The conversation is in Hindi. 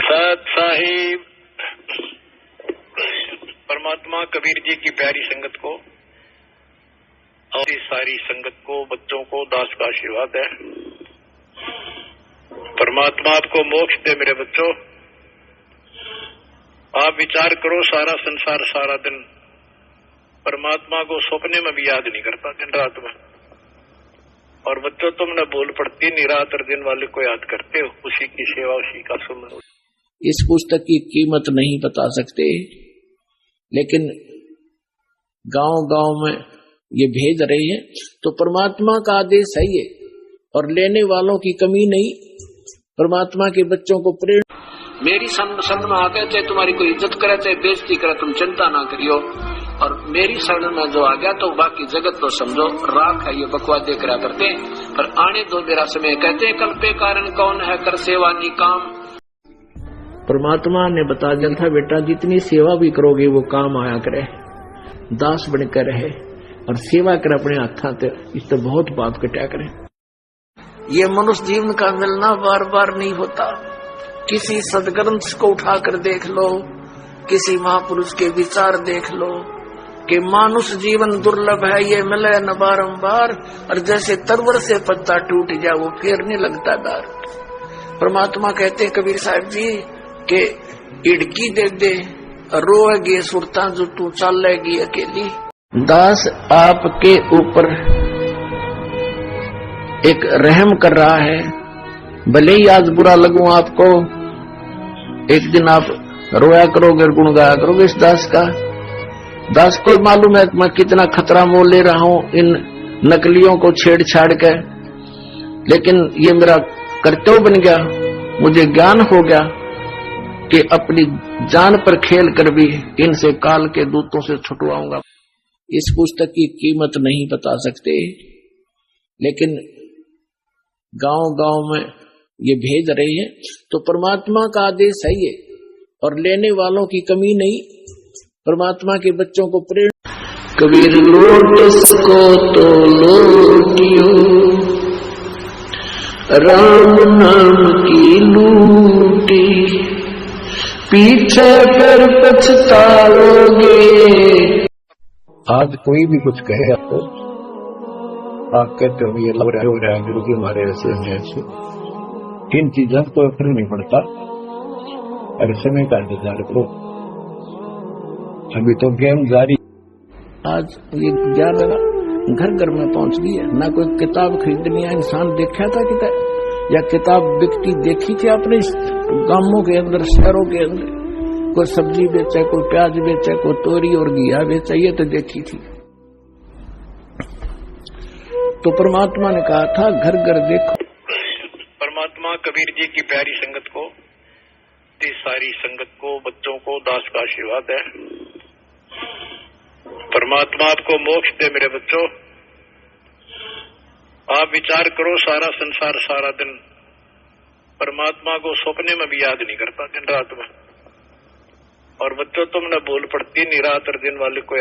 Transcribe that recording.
सत साहिब परमात्मा कबीर जी की प्यारी संगत को और सारी संगत को, बच्चों को दास का आशीर्वाद है। परमात्मा आपको मोक्ष दे मेरे बच्चों। आप विचार करो, सारा संसार सारा दिन परमात्मा को सपने में भी याद नहीं करता, दिन रात में। और बच्चों तुमने भूल पड़ती, निरात और दिन वाले को याद करते हो, उसी की सेवा, उसी का सुमन। इस पुस्तक की कीमत नहीं बता सकते, लेकिन गांव गांव में ये भेज रहे हैं तो परमात्मा का आदेश है ये, और लेने वालों की कमी नहीं। परमात्मा के बच्चों को प्रेरणा। मेरी शरण में आकर चाहे तुम्हारी कोई इज्जत करे चाहे बेइज्जती करे, तुम चिंता ना करियो। और मेरी शरण में जो आ गया तो बाकी जगत तो समझो राख है, ये बकवास देख रहा करते हैं। पर आने दो मेरा समय, कहते हैं कल पे कारण कौन है, कर सेवा निकाम। परमात्मा ने बता दिया था, बेटा जितनी सेवा भी करोगे वो काम आया करे, दास बनकर रहे और सेवा कर अपने हाथ, इस तो बहुत पाप कटा करे। ये मनुष्य जीवन का मिलना बार बार नहीं होता। किसी सदग्रंथ को उठाकर देख लो, किसी महापुरुष के विचार देख लो कि मानुष जीवन दुर्लभ है, ये मिले न बारंबार। और जैसे तरवर से पत्ता टूट जाए वो फिर नहीं लगता डार। परमात्मा कहते कबीर साहब जी के इड़की दे दे, रोएगी सुरता जो तू चलेगी अकेली। दास आपके ऊपर एक रहम कर रहा है, भले ही आज बुरा लगूं आपको, एक दिन आप रोया करोगे, गुण गाया करोगे इस दास का। दास को मालूम है मैं कितना खतरा मोल ले रहा हूं इन नकलियों को छेड़छाड़ के, लेकिन ये मेरा कर्तव्य बन गया, मुझे ज्ञान हो गया कि अपनी जान पर खेल कर भी इनसे काल के दूतों से छुटवाऊंगा। इस पुस्तक की कीमत नहीं बता सकते, लेकिन गांव गांव में ये भेज रहे हैं तो परमात्मा का आदेश है ये, और लेने वालों की कमी नहीं। परमात्मा के बच्चों को प्रेरणा। कबीर लौट सको तो लौटियो, राम नाम की लूटी, पीछे फिर पछताओगे। आज कोई भी कुछ कहे आपको, आप कहते हो ये लग रहा हो रहा है गुरु जी हमारे ऐसे, इन चीजों को फर्क नहीं पड़ता। और समय का इंतजार करो, अभी तो गेम जारी। आज ये ज्ञान घर घर में पहुंच गई है। ना कोई किताब खरीदनी है, इंसान देखा था किताब या किताब बिकती देखी थी आपने गांवों के अंदर, शहरों के अंदर। कोई सब्जी बेचे, कोई प्याज बेचे, कोई तोरी और घिया बेचे, ये तो देखी थी। तो परमात्मा ने कहा था घर घर देखो। परमात्मा कबीर जी की प्यारी संगत को, सारी संगत को, बच्चों को दास का आशीर्वाद है। परमात्मा आपको मोक्ष दे मेरे बच्चों। आप विचार करो, सारा संसार सारा दिन परमात्मा को सपने में भी याद नहीं करता, दिन रात में। और बच्चों तुमने भूल पड़ती, निरात और दिन वाले को